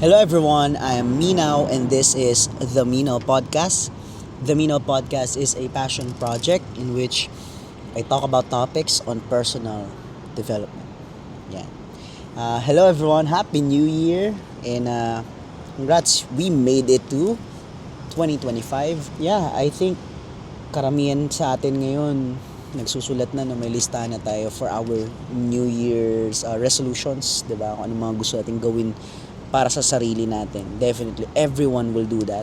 Hello everyone, I am Minaw and this is the Minaw Podcast. The Minaw Podcast is a passion project in which I talk about topics on personal development. Yeah. Hello everyone, Happy New Year and congrats, we made it to 2025. Yeah, I think karamihan sa atin ngayon nagsusulat na may listahan na tayo for our New Year's resolutions, 'di ba? Kung ano mga gusto nating gawin para sa sarili natin. Definitely everyone will do that.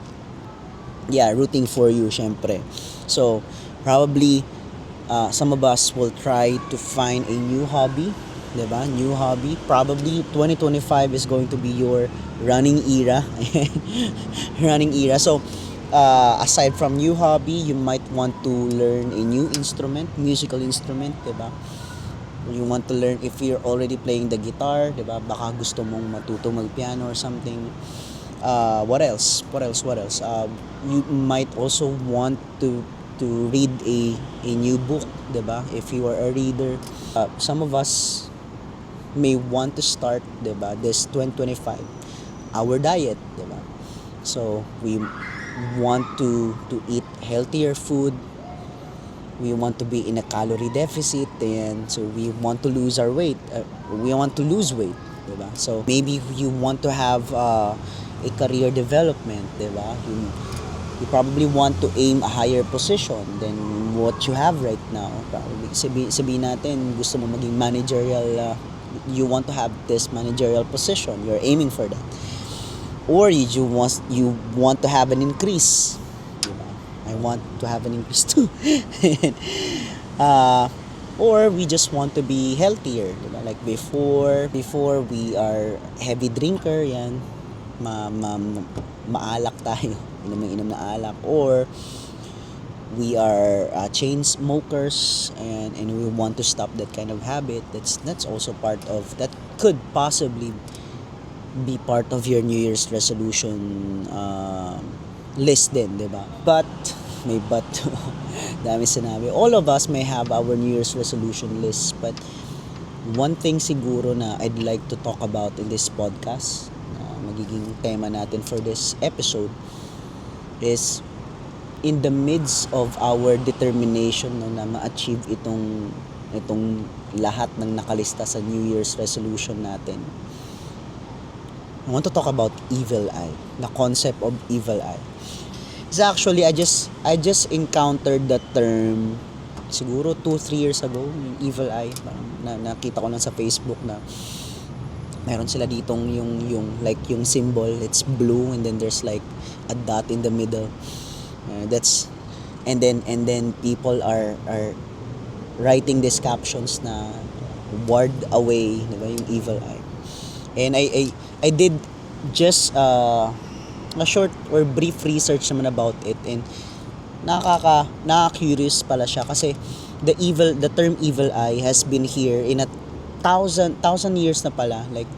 Yeah, rooting for you syempre. So, probably some of us will try to find a new hobby, 'di ba? New hobby. Probably 2025 is going to be your running era. Running era. So, aside from new hobby, you might want to learn a new instrument, musical instrument, 'di ba? You want to learn if you're already playing the guitar, 'di ba? Baka gusto mong matuto mag-piano or something. What else? You might also want to read a new book, 'di ba? If you are a reader, some of us may want to start, 'di ba? This 2025 our diet, 'di ba? So, we want to eat healthier food. We want to be in a calorie deficit, and so we want to lose our weight. We want to lose weight, 'di ba? So maybe you want to have a career development, 'di ba? You probably want to aim a higher position than what you have right now. Probably sabihin natin gusto mo maging managerial, you want to have this managerial position. You're aiming for that. Or you want to have an increase. Diba? I want to have an increase too. Or we just want to be healthier. Diba? Like before we are heavy drinker, yan. Maalak tayo. Inom na alak. Or we are chain smokers and we want to stop that kind of habit. That's also part of that, could possibly be part of your New Year's resolution list din, di ba? But, may but, dami sinabi. All of us may have our New Year's resolution list, but one thing siguro na I'd like to talk about in this podcast, magiging tema natin for this episode, is in the midst of our determination na ma-achieve itong lahat ng nakalista sa New Year's resolution natin. I want to talk about evil eye, the concept of evil eye. It's actually, I just encountered that term siguro 2-3 years ago, yung evil eye. Nakita ko lang sa Facebook na meron sila ditong yung like yung symbol, it's blue and then there's like a dot in the middle. And then people are writing these captions na ward away, di ba, yung evil eye. And I did just a short or brief research naman about it, and nakaka-curious pala siya kasi the term evil eye has been here in a thousand years na pala, like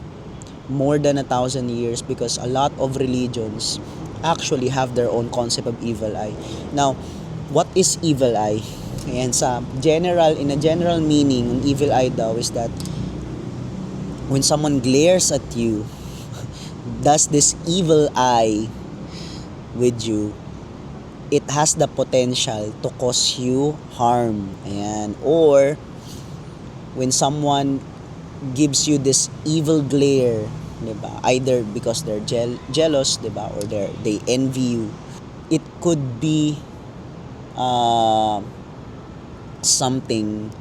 more than 1,000 years, because a lot of religions actually have their own concept of evil eye. Now, what is evil eye? And in a general meaning, ang evil eye daw is that when someone glares at you, does this evil eye with you, it has the potential to cause you harm. Ayan. Or when someone gives you this evil glare, diba? Either because they're jealous, diba? Or they envy you. It could be something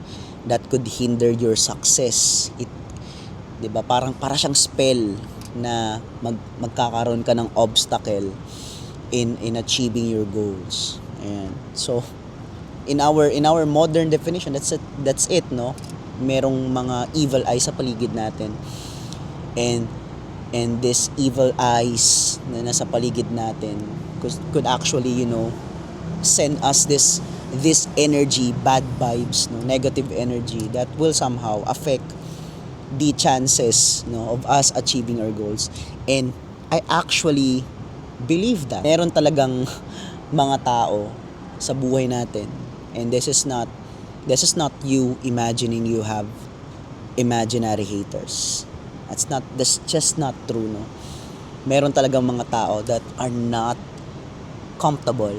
that could hinder your success. Diba? Para siyang spell na magkakaroon ka ng obstacle in achieving your goals. And so in our modern definition, that's it, no? Merong mga evil eyes sa paligid natin. And this evil eyes na nasa paligid natin could actually, send us this energy, bad vibes, no, negative energy that will somehow affect the chances, of us achieving our goals. And I actually believe that meron talagang mga tao sa buhay natin, and this is not you imagining you have imaginary haters. That's just not true, no? meron talagang mga tao that are not comfortable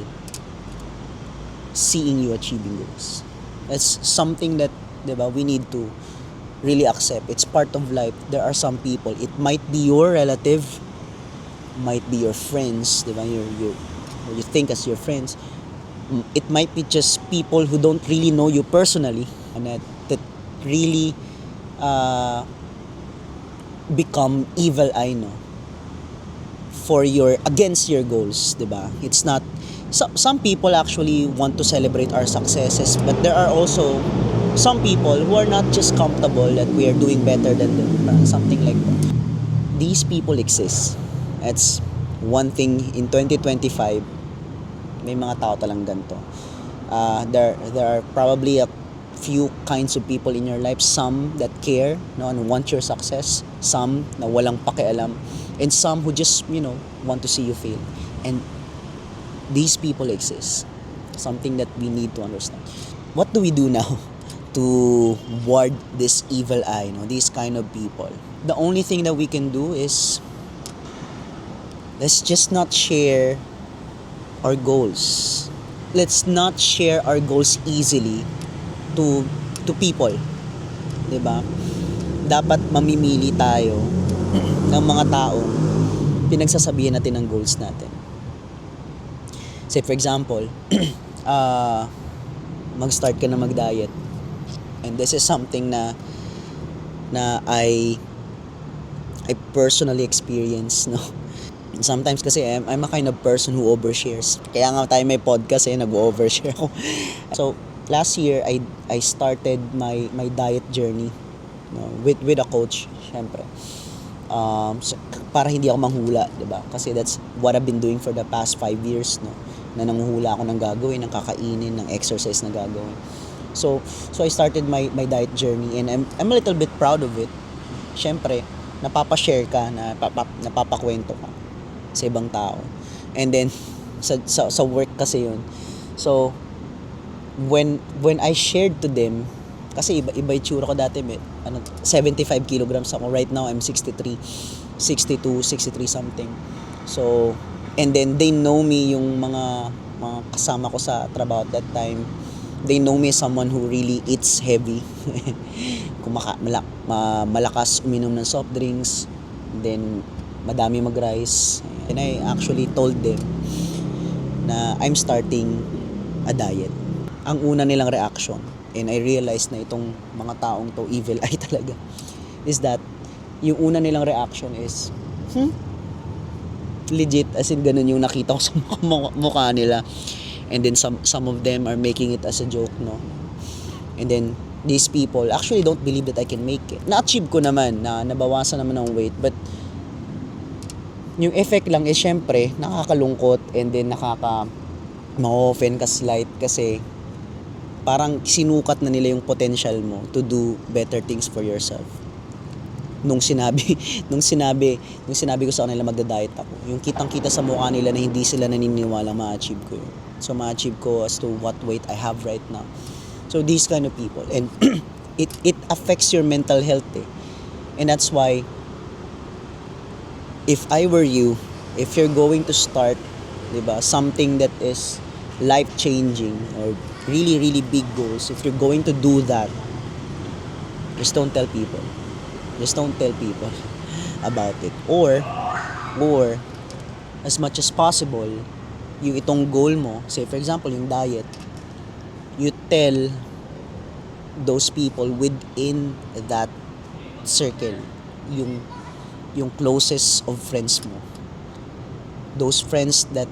seeing you achieving goals. It's something that, diba, we need to really accept. It's part of life. There are some people, it might be your relative, might be your friends, diba, you think as your friends. It might be just people who don't really know you personally, and that really become evil eye, no, for your against your goals, diba? It's not some people actually want to celebrate our successes, but there are also some people who are not just comfortable that we are doing better than them, something like that. These people exist. That's one thing in 2025. May mga tao talang ganito. There are probably a few kinds of people in your life. Some that care, no, and want your success. Some na walang pakialam, and some who just, want to see you fail. And these people exist. Something that we need to understand. What do we do now to ward this evil eye, these kind of people? The only thing that we can do is, let's just not share our goals. Let's not share our goals easily to people, 'di ba? Dapat mamimili tayo ng mga taong pinagsasabihan natin ng goals natin. Say for example, mag-start ka na mag-diet. And this is something na I personally experience, no. Sometimes kasi I'm a kind of person who overshares. Kaya nga tayo may podcast, nag-overshare ako. So last year I started my diet journey, with a coach, syempre. Para hindi ako manghula, 'di ba? Kasi that's what I've been doing for the past 5 years, no. Na nanguhula ako ng gagawin, ng kakainin, ng exercise na gagawin. So I started my diet journey, and I'm a little bit proud of it. Syempre, napapa-share ka, napapakwento ka sa ibang tao. And then sa work kasi yun. So when I shared to them, kasi iba itsura ko dati, 75 kilograms ako. Right now I'm 62, 63 something. So, and then they know me, yung mga kasama ko sa trabaho at that time. They know me as someone who really eats heavy. Malakas uminom ng soft drinks, then madami mag-rice. And I actually told them na I'm starting a diet. Ang una nilang reaction, and I realized na itong mga taong to evil eye talaga, is that yung una nilang reaction is legit, as in ganun yung nakita ko sa mukha nila. And then some of them are making it as a joke, no. And then these people actually don't believe that I can make it. Na-achieve ko naman, nabawasan naman ng weight, but yung effect lang is syempre nakakalungkot, and then ma-offend ka slight, kasi parang sinukat na nila yung potential mo to do better things for yourself. Nung sinabi ko sa kanila magda-diet ako, yung kitang-kita sa mukha nila na hindi sila naniniwala ma-achieve ko yun. So ma-achieve ko as to what weight I have right now. So these kind of people, and it affects your mental health, and that's why if I were you, if you're going to start, 'di ba, something that is life-changing or really really big goals, if you're going to do that, just don't tell people. Just don't tell people about it. Or as much as possible, yung itong goal mo, say for example yung diet, you tell those people within that circle, yung closest of friends mo, those friends that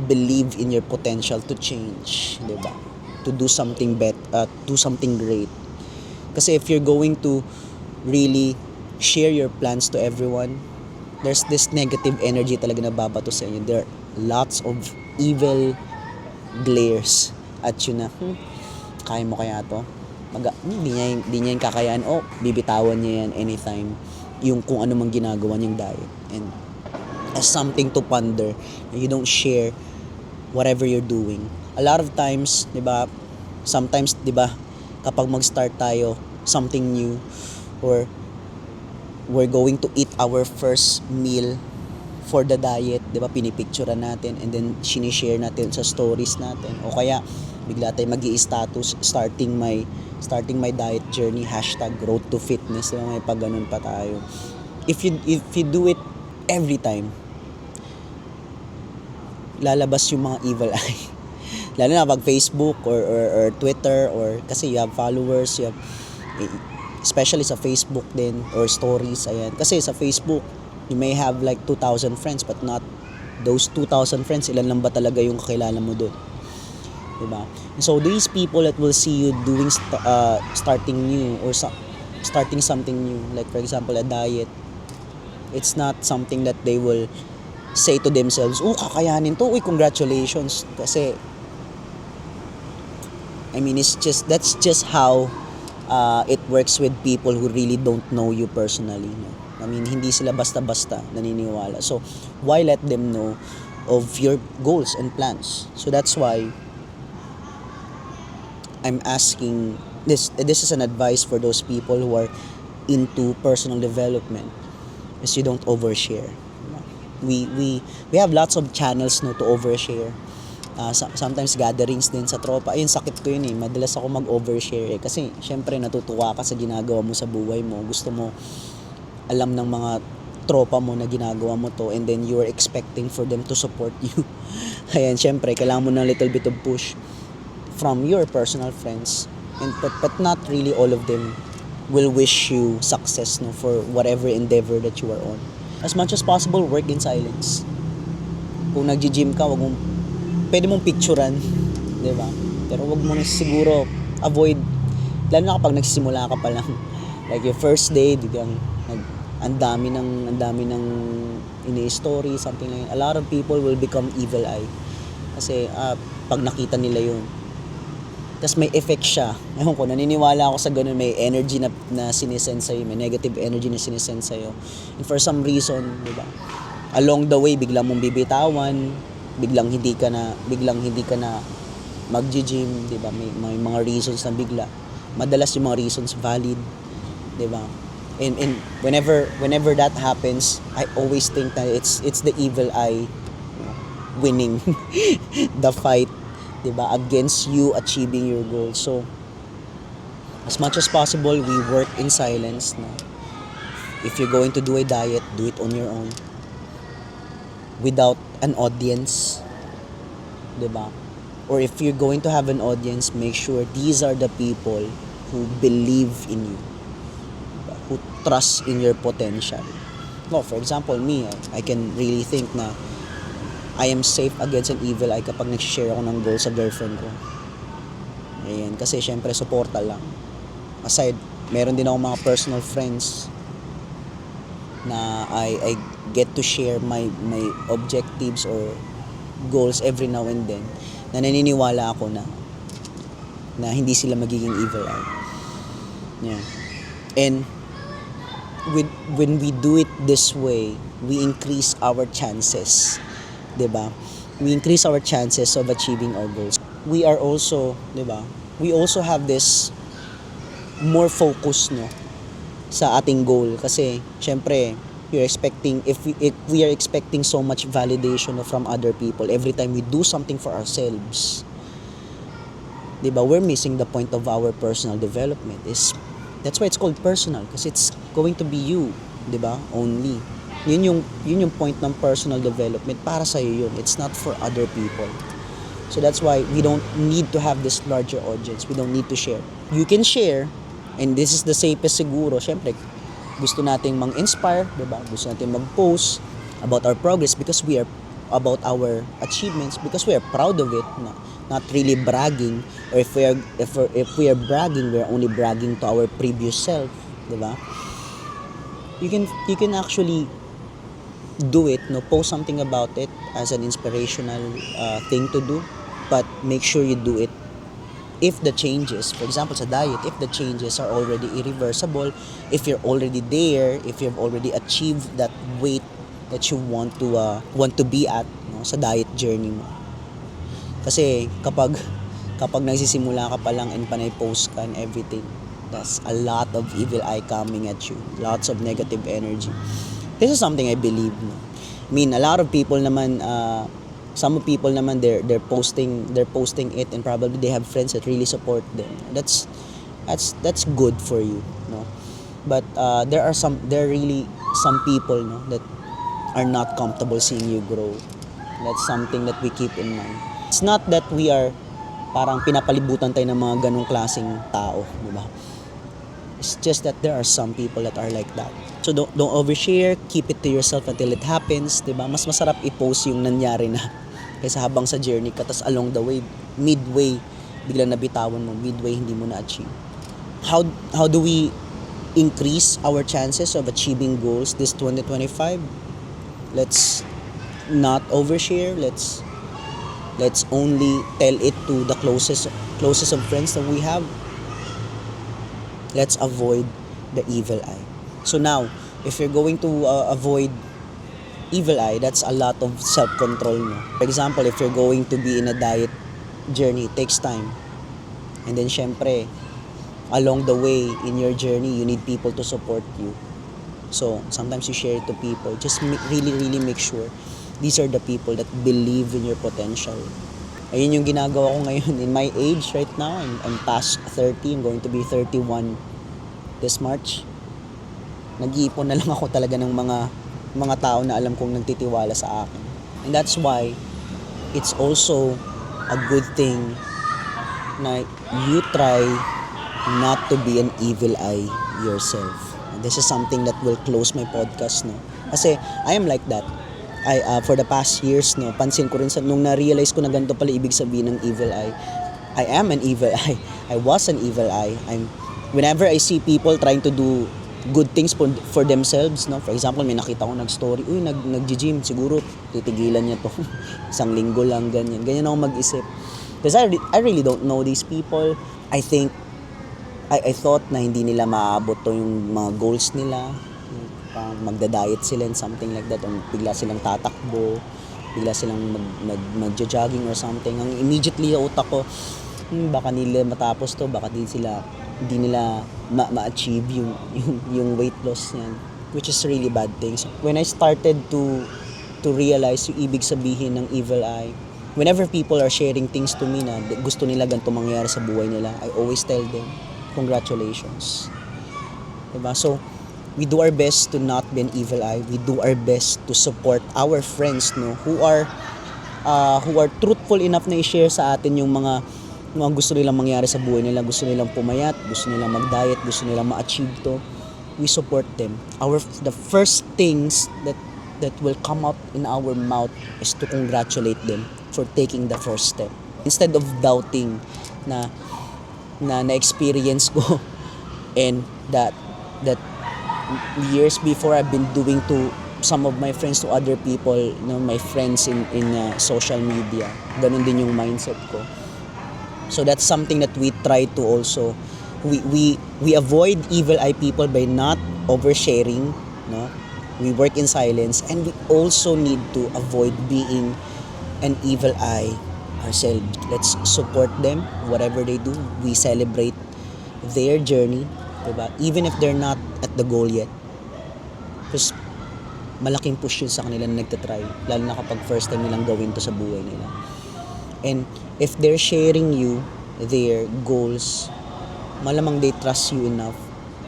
believe in your potential to change, 'di ba? To do something do something great. Kasi if you're going to really share your plans to everyone, there's this negative energy talaga na babato sa inyo. There are lots of evil glares at yun na, kaya mo kaya to? Hindi niya yung kakayaan, bibitawan niya yan anytime, yung kung ano mang ginagawa niyang diet. And as something to ponder, you don't share whatever you're doing. A lot of times, 'di ba? Sometimes, 'di ba, kapag mag-start tayo something new, or we're going to eat our first meal for the diet, 'di ba? Pinipicturean natin and then sinishare natin sa stories natin. O kaya bigla tayong mag-i-status starting my diet journey #road to fitness, diba? May pag ganun pa tayo. If you do it every time, lalabas yung mga evil eye. Lalo na pag Facebook or Twitter, or kasi you have followers, you have, especially sa Facebook din, or stories, ayan. Kasi sa Facebook, you may have like 2,000 friends, but not those 2,000 friends, ilan lang ba talaga yung kakilala mo doon? Diba? So these people that will see you doing starting new or starting something new, like for example a diet, it's not something that they will say to themselves, oh, kakayanin to, uy, congratulations. Kasi I mean, that's just how it works with people who really don't know you personally, no? I mean, hindi sila basta-basta naniniwala. So why let them know of your goals and plans? So that's why I'm asking this is an advice for those people who are into personal development, is you don't overshare. We have lots of channels, no, to overshare. Sometimes gatherings din sa tropa. Ayun, sakit ko yun eh. Madalas ako mag-overshare eh. Kasi syempre natutuwa ka sa ginagawa mo sa buhay mo. Gusto mo alam ng mga tropa mo na ginagawa mo to, and then you are expecting for them to support you. Ayan, syempre kailangan mo ng little bit of push from your personal friends, and but not really all of them will wish you success, no, for whatever endeavor that you are on. As much as possible, work in silence. Kung nagji-gym ka, pwede mong picturean, 'di ba? Pero wag mo na siguro avoid, lalo na kapag nagsisimula ka pa lang. Like your first day, biglang ang dami ng ini-story, something like that. A lot of people will become evil eye. Kasi pag nakita nila 'yun, tas may effect siya. Ewan ko, naniniwala ako sa ganun, may energy na sinisend sa'yo, may negative energy na sinisend sa'yo. And for some reason, di ba, along the way, biglang mong bibitawan, biglang hindi ka na mag-gym, di ba, may mga reasons na bigla. Madalas yung mga reasons valid, di ba? And whenever that happens, I always think that it's the evil eye winning the fight, diba, against you achieving your goals. So as much as possible, we work in silence, no? If you're going to do a diet, do it on your own, without an audience, diba? Or if you're going to have an audience, make sure these are the people who believe in you, diba? Who trust in your potential. No, for example, me, I can really think na I am safe against an evil eye kapag nag-share ako ng goals sa girlfriend ko. Ayan, kasi syempre suporta lang. Aside, meron din ako mga personal friends na I get to share my objectives or goals every now and then, na naniniwala ako na hindi sila magiging evil eye. Yeah. And when we do it this way, we increase our chances, 'di ba? We increase our chances of achieving our goals. We are also, 'di ba? We also have this more focus, no, sa ating goal, kasi syempre you're expecting, if we are expecting so much validation from other people every time we do something for ourselves, 'di ba? We're missing the point of our personal development. That's why it's called personal, kasi it's going to be you, 'di ba? Only. Yun yung point ng personal development, para sa iyo yun. It's not for other people. So that's why we don't need to have this larger audience. We don't need to share. You can share, and this is the safest siguro. Syempre, gusto nating mang-inspire, 'di ba? Gusto nating mag-post about our progress because we are about our achievements, because we are proud of it, not really bragging. Or if we are bragging, we are only bragging to our previous self, 'di ba? You can actually do it, no, post something about it as an inspirational thing to do, but make sure you do it if the changes, for example sa diet, if the changes are already irreversible, if you're already there, if you've already achieved that weight that you want to be at, no, sa diet journey mo. Kasi kapag nagsisimula ka pa lang and panay post ka and everything, that's a lot of evil eye coming at you, lots of negative energy. This is something I believe, no? mean, a lot of people naman, some people naman they're posting it, and probably they have friends that really support them. That's good for you, no? But there are really some people, no, that are not comfortable seeing you grow. That's something that we keep in mind. It's not that we are parang pinapalibutan tayo ng mga ganong klaseng tao, di ba? It's just that there are some people that are like that. So don't overshare, keep it to yourself until it happens, di ba? Mas masarap i-post yung nangyari na kaysa habang sa journey ka, tas along the way, midway, biglang nabitawan mo, midway hindi mo na-achieve. How do we increase our chances of achieving goals this 2025? Let's not overshare. Let's only tell it to the closest of friends that we have. Let's avoid the evil eye. So now, if you're going to avoid evil eye, that's a lot of self-control, no? For example, if you're going to be in a diet journey, it takes time. And then syempre, along the way in your journey, you need people to support you. So sometimes you share it to people. Just really make sure these are the people that believe in your potential. Ayun yung ginagawa ko ngayon in my age right now. I'm past 30. I'm going to be 31 this March. Nag-iipon na lang ako talaga ng mga tao na alam kong nagtitiwala sa akin. And that's why it's also a good thing na you try not to be an evil eye yourself. This is something that will close my podcast, no? Kasi I am like that. For the past years, no, pansin ko rin nung na-realize ko na ganito pala ibig sabihin ng evil eye. I am an evil eye. I was an evil eye. Whenever I see people trying to do good things for themselves, no? For example, may nakita ko nag-story, nag-gym, siguro titigilan niya to. Isang linggo lang, ganyan. Ganyan ako mag-isip. Because I really don't know these people. I thought na hindi nila maaabot to yung mga goals nila. Magda-diet sila and something like that. Or bigla silang tatakbo, bigla silang mag-jogging or something. Ang immediately utak ko, baka nila matapos to, baka hindi nila ma-achieve yung weight loss niyan, which is really bad things. When I started to realize yung ibig sabihin ng evil eye, whenever people are sharing things to me na gusto nila ganito mangyari sa buhay nila, I always tell them, congratulations. Diba? So, we do our best to not be an evil eye. We do our best to support our friends, no, who are truthful enough na i-share sa atin yung mga gusto nilang mangyari sa buhay nila, gusto nilang pumayat, gusto nilang mag-diet, gusto nilang ma-achieve to. We support them. The first things that will come out in our mouth is to congratulate them for taking the first step. Instead of doubting na na-experience ko and that years before I've been doing to some of my friends, to other people, you know, my friends in social media. Ganun din yung mindset ko. So that's something that we try to also we avoid evil eye people by not oversharing, no? We work in silence, and we also need to avoid being an evil eye ourselves. Let's support them, whatever they do. We celebrate their journey, diba? Even if they're not at the goal yet. Because malaking push yun sa kanila na nagtatry, lalo na kapag first time nilang gawin to sa buhay nila. And if they're sharing you their goals, malamang they trust you enough.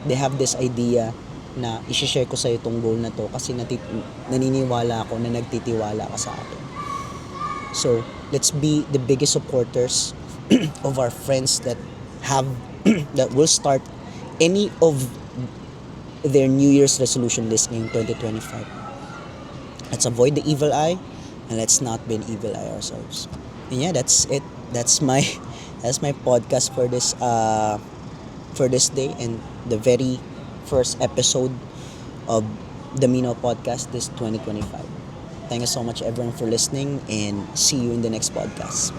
They have this idea na i-share ko sa itong goal na to kasi naniniwala ako na nagtitiwala ka sa akin. So, let's be the biggest supporters of our friends that that will start any of their New Year's resolution list ngayong 2025. Let's avoid the evil eye, and let's not be an evil eye ourselves. And yeah, that's it. That's my podcast for this day, and the very first episode of the Mino Podcast this 2025. Thank you so much everyone for listening, and see you in the next podcast.